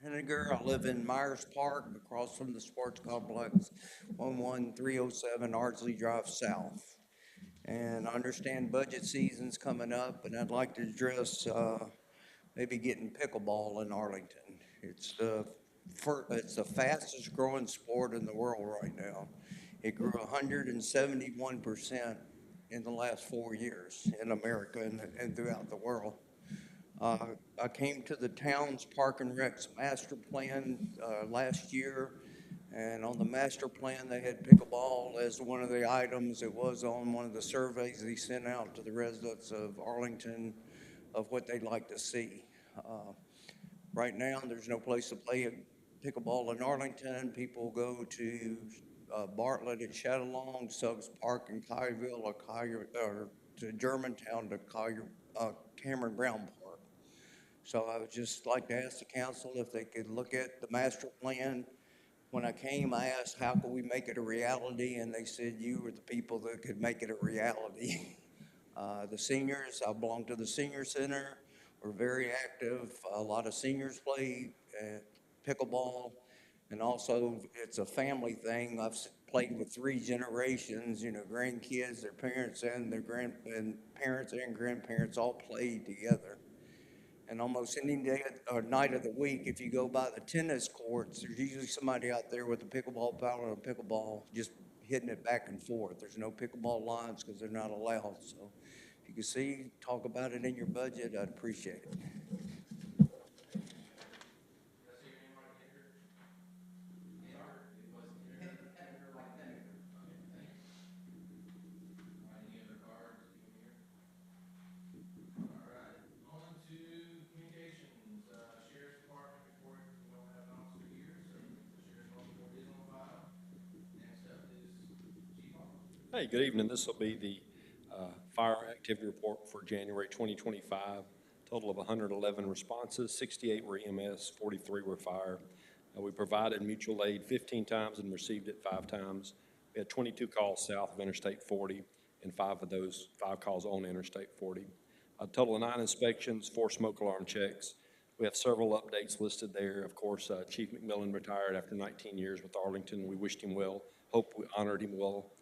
Henniger. I live in Myers Park, across from the sports complex, 11307 Ardsley Drive South. And I understand budget season's coming up, and I'd like to address maybe getting pickleball in Arlington. It's the fastest growing sport in the world right now. It grew 171% in the last 4 years in America and throughout the world. Uh, I came to the town's Park and Rec's master plan last year, and on the master plan, they had pickleball as one of the items. It was on one of the surveys they sent out to the residents of Arlington of what they'd like to see. Uh, right now, there's no place to play pickleball in Arlington. People go to Bartlett at Shadalong, Suggs Park in Collierville, or to Germantown to Cameron Brown Park. So I would just like to ask the council if they could look at the master plan. When I came, I asked, how could we make it a reality? And they said, you were the people that could make it a reality. The seniors, I belong to the senior center. We're very active. A lot of seniors play pickleball. And also, it's a family thing. Played with three generations, grandkids, their parents and and parents and grandparents all played together. And almost any day or night of the week, if you go by the tennis courts, there's usually somebody out there with a pickleball paddle and a pickleball just hitting it back and forth. There's no pickleball lines because they're not allowed. So if you can see, talk about it in your budget, I'd appreciate it. Hey, good evening. This will be the fire activity report for January 2025. Total of 111 responses, 68 were EMS, 43 were fire. We provided mutual aid 15 times and received it 5 times. We had 22 calls south of Interstate 40 and five calls on Interstate 40. A total of 9 inspections, 4 smoke alarm checks. We have several updates listed there. Of course, Chief McMillan retired after 19 years with Arlington. We wished him well. Hope we honored him well.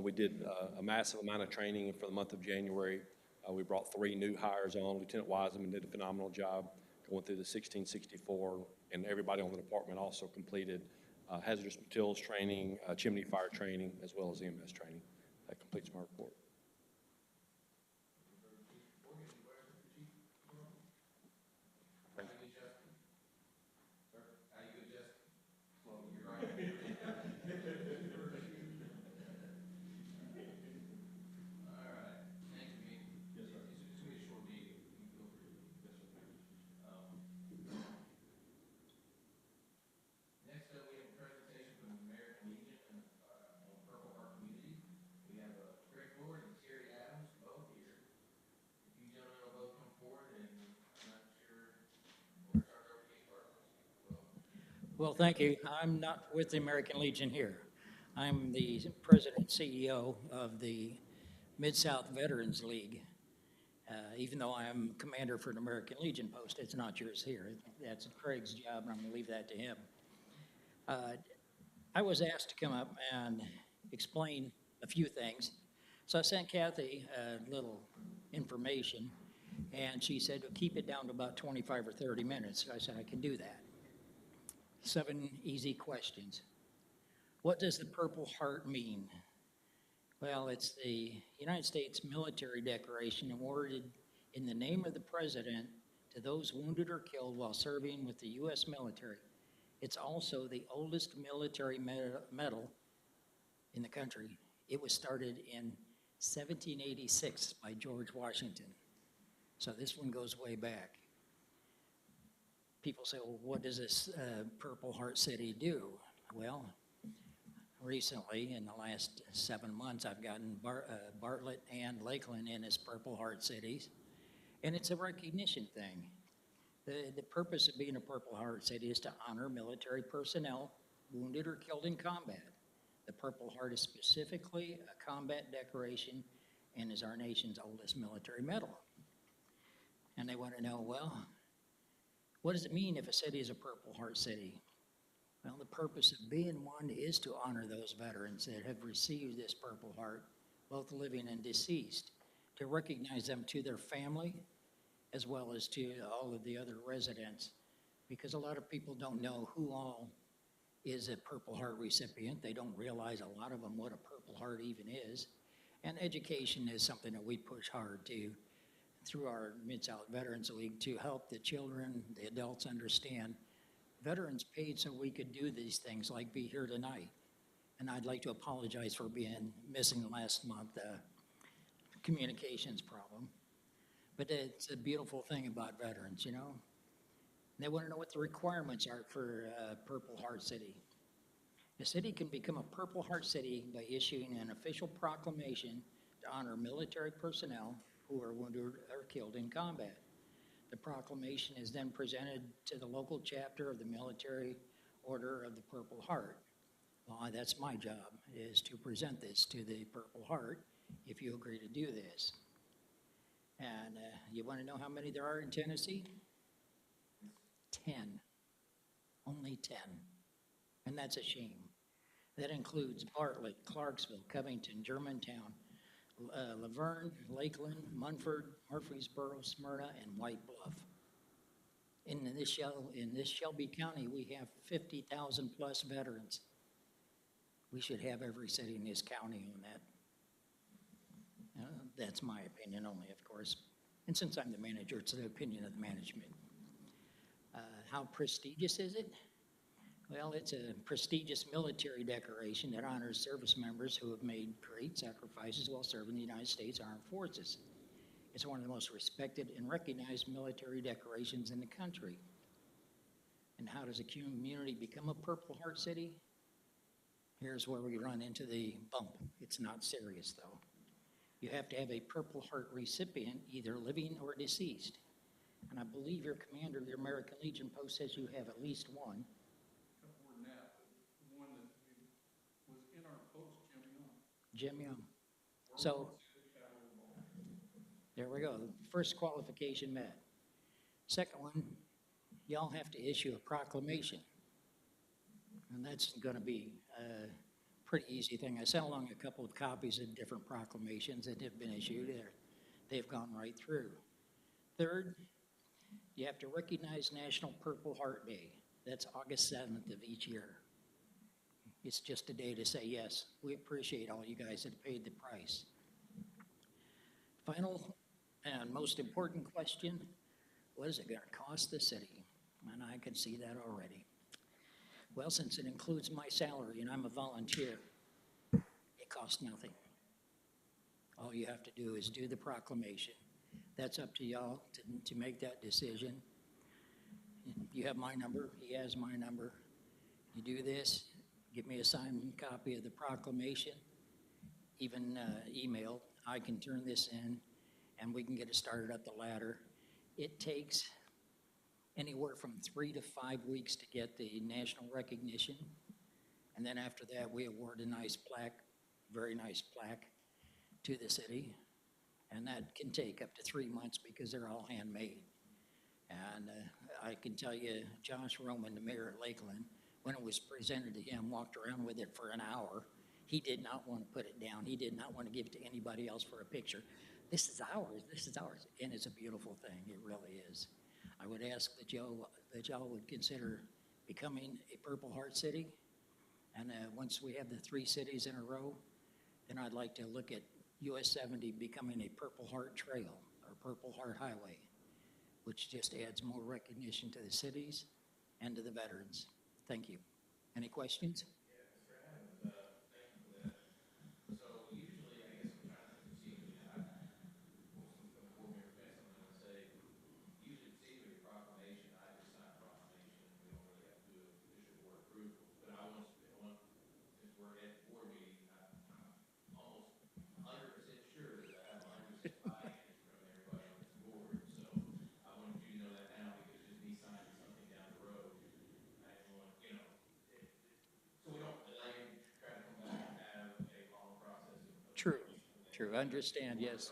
We did a massive amount of training for the month of January. We brought 3 new hires on. Lieutenant Wiseman did a phenomenal job going through the 1664, and everybody on the department also completed hazardous materials training, chimney fire training, as well as EMS training. That completes my report. Well, thank you. I'm not with the American Legion here. I'm the president and CEO of the Mid-South Veterans League. Even though I'm commander for an American Legion post, it's not yours here. That's Craig's job, and I'm going to leave that to him. I was asked to come up and explain a few things. So I sent Kathy a little information, and she said, well, keep it down to about 25 or 30 minutes. So I said, I can do that. 7 easy questions. What does the Purple Heart mean? Well, it's the United States military declaration awarded in the name of the president to those wounded or killed while serving with the U.S. military. It's also the oldest military medal in the country. It was started in 1786 by George Washington. So this one goes way back. People say, well, what does this Purple Heart City do? Well, recently, in the last 7 months, I've gotten Bartlett and Lakeland in as Purple Heart cities, and it's a recognition thing. The purpose of being a Purple Heart City is to honor military personnel wounded or killed in combat. The Purple Heart is specifically a combat decoration and is our nation's oldest military medal. And they want to know, well, What does it mean if a city is a Purple Heart city? Well, the purpose of being one is to honor those veterans that have received this Purple Heart, both living and deceased, to recognize them to their family as well as to all of the other residents, because a lot of people don't know who all is a Purple Heart recipient. They don't realize a lot of them what a Purple Heart even is. And education is something that we push hard to through our Mid-South Veterans League to help the children, the adults understand veterans paid so we could do these things like be here tonight. And I'd like to apologize for being missing last month, communications problem. But it's a beautiful thing about veterans, you know? They want to know what the requirements are for Purple Heart City. The city can become a Purple Heart City by issuing an official proclamation to honor military personnel who are wounded or killed in combat. The proclamation is then presented to the local chapter of the Military Order of the Purple Heart. Well, that's my job, is to present this to the Purple Heart if you agree to do this. And you want to know how many there are in Tennessee? 10. Only 10. And that's a shame. That includes Bartlett, Clarksville, Covington, Germantown, Laverne, Lakeland, Munford, Murfreesboro, Smyrna, and White Bluff. In this Shelby County, we have 50,000 plus veterans. We should have every city in this county on that. That's my opinion only, of course. And since I'm the manager, it's the opinion of the management. How prestigious is it? Well, it's a prestigious military decoration that honors service members who have made great sacrifices while serving the United States Armed Forces. It's one of the most respected and recognized military decorations in the country. And how does a community become a Purple Heart City? Here's where we run into the bump. It's not serious, though. You have to have a Purple Heart recipient, either living or deceased. And I believe your commander of the American Legion post says you have at least one. More than that, but the one that was in our post, Jim Young. Jim Young. So, there we go. First qualification met. Second one, y'all have to issue a proclamation. And that's going to be a pretty easy thing. I sent along a couple of copies of different proclamations that have been issued. They've gone right through. Third, you have to recognize National Purple Heart Day. That's August 7th of each year. It's just a day to say, yes, we appreciate all you guys that paid the price. Final and most important question, what is it going to cost the city? And I can see that already. Well, since it includes my salary and I'm a volunteer, it costs nothing. All you have to do is do the proclamation. That's up to y'all to make that decision. You have my number, he has my number. You do this, give me a signed copy of the proclamation, even email. I can turn this in and we can get it started up the ladder. It takes anywhere from 3 to 5 weeks to get the national recognition. And then after that, we award a nice plaque, very nice plaque to the city. And that can take up to 3 months because they're all handmade. And I can tell you, Josh Roman, the mayor of Lakeland, when it was presented to him, walked around with it for an hour. He did not want to put it down. He did not want to give it to anybody else for a picture. This is ours, this is ours. And it's a beautiful thing, it really is. I would ask that y'all would consider becoming a Purple Heart City. And once we have the 3 cities in a row, then I'd like to look at US 70 becoming a Purple Heart Trail or Purple Heart Highway, which just adds more recognition to the cities and to the veterans. Thank you. Any questions? True, true, I understand, yes.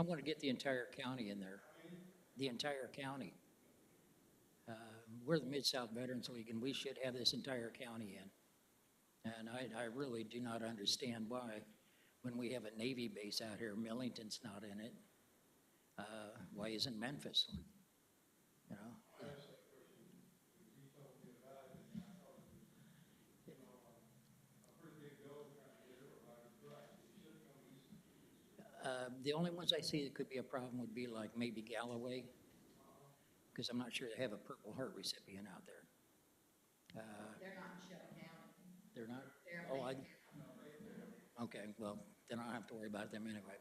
want to get the entire county in there, the entire county. We're the Mid-South Veterans League, and we should have this entire county in. And I really do not understand why, when we have a Navy base out here, Millington's not in it. Why isn't Memphis? You know? I asked that question, because he told me about it, and I thought it was, you know, a pretty big goal trying to get everybody, but it should come easy. The only ones I see that could be a problem would be like maybe Galloway, because I'm not sure they have a Purple Heart recipient out there. They're not in Shelby County. They're not? They're Oh, in okay, well, then I don't have to worry about them anyway.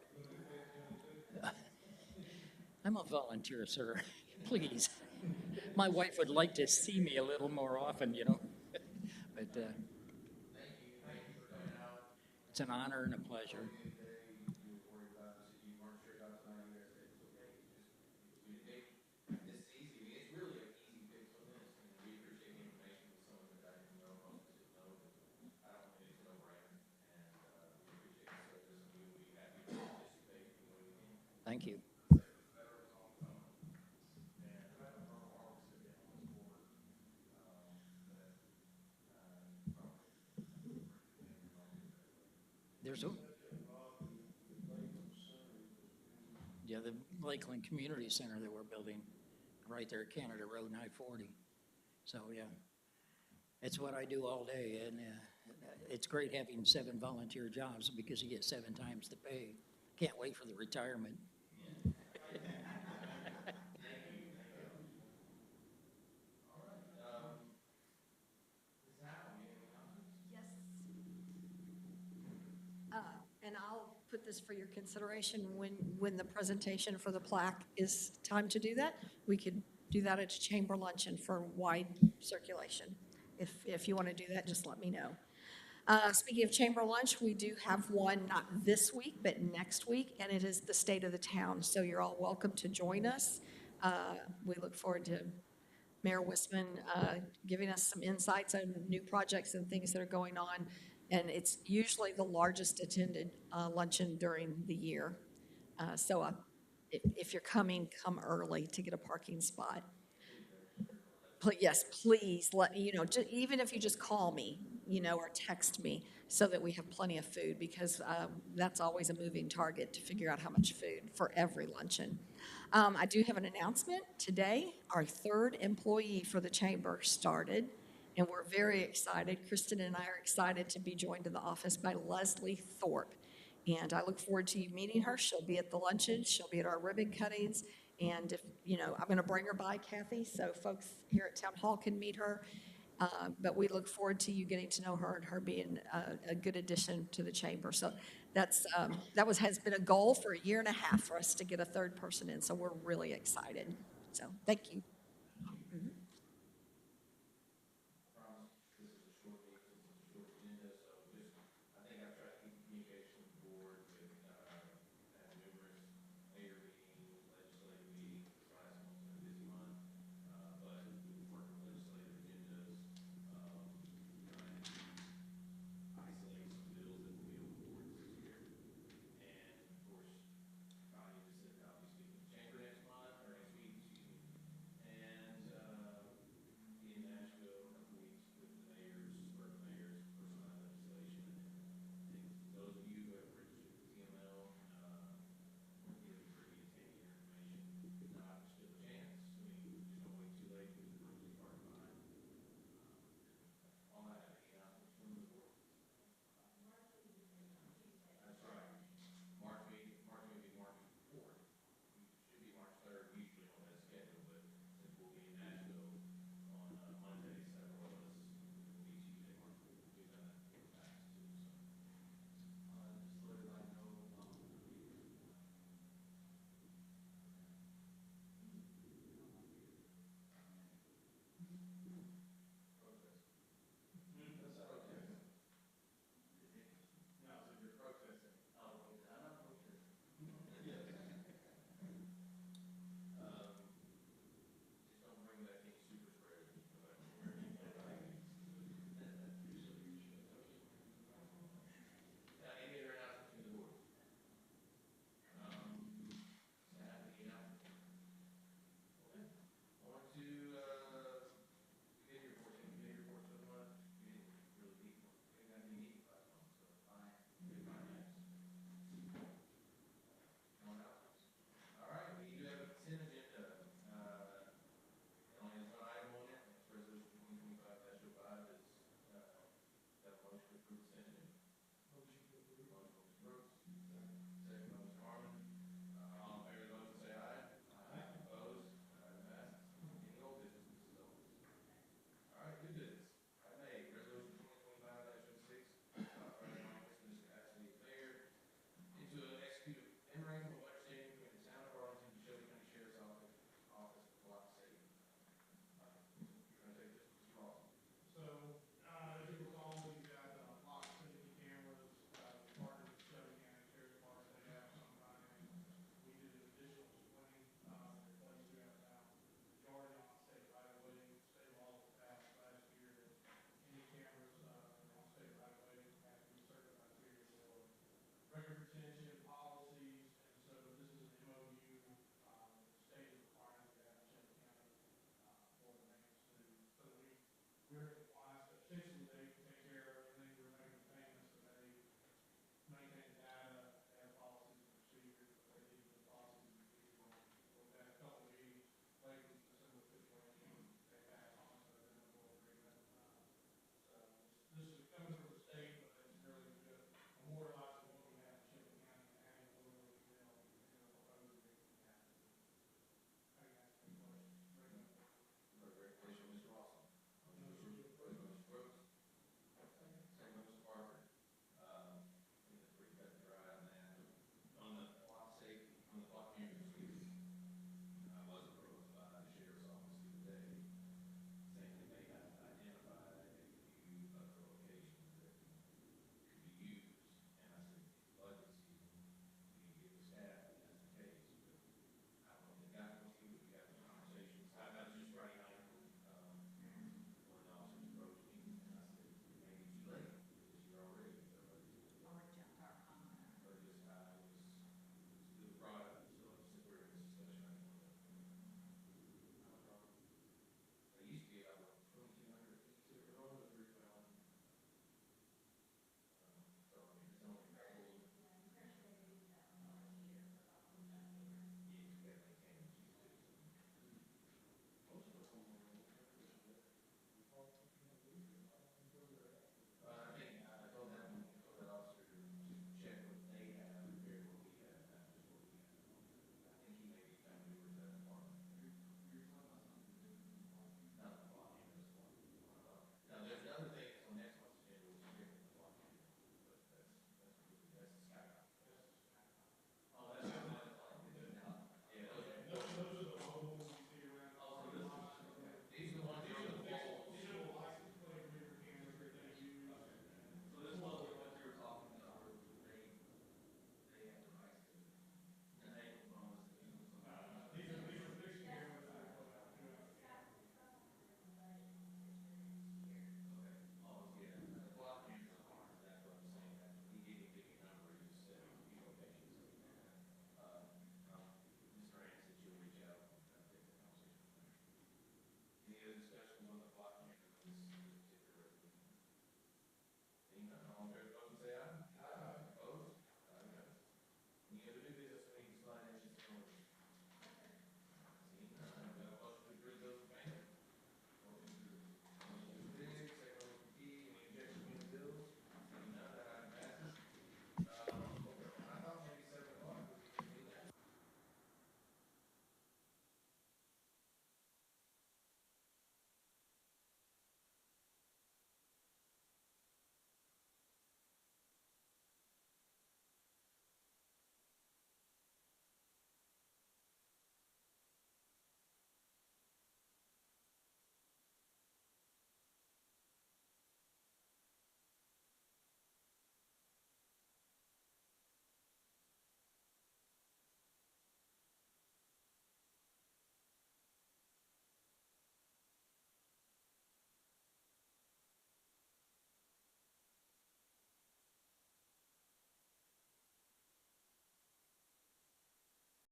I'm a volunteer, sir, please. My wife would like to see me a little more often, you know, but, it's an honor and a pleasure. Thank you. There's a, yeah, the Lakeland Community Center that we're building right there at Canada Road and I-40. So, yeah, it's what I do all day, and it's great having 7 volunteer jobs because you get 7 times the pay. Can't wait for the retirement. Yes. And I'll put this for your consideration when the presentation for the plaque is time to do that. We could do that at a chamber luncheon for wide circulation. If you want to do that, just let me know. Speaking of chamber lunch, we do have one, not this week, but next week, and it is the state of the town. So you're all welcome to join us. We look forward to Mayor Wisman giving us some insights on new projects and things that are going on. And it's usually the largest attended luncheon during the year. So if you're coming, come early to get a parking spot. Yes, please let me, even if you just call me, or text me so that we have plenty of food, because that's always a moving target to figure out how much food for every luncheon. I do have an announcement today. Our 3rd employee for the chamber started, and we're very excited. Kristen and I are excited to be joined in the office by Leslie Thorpe. And I look forward to you meeting her. She'll be at the luncheon. She'll be at our ribbon cuttings. And if, I'm going to bring her by, Kathy, so folks here at Town Hall can meet her. But we look forward to you getting to know her and her being a good addition to the chamber. So has been a goal for a year and a half for us to get a 3rd person in. So we're really excited. So thank you.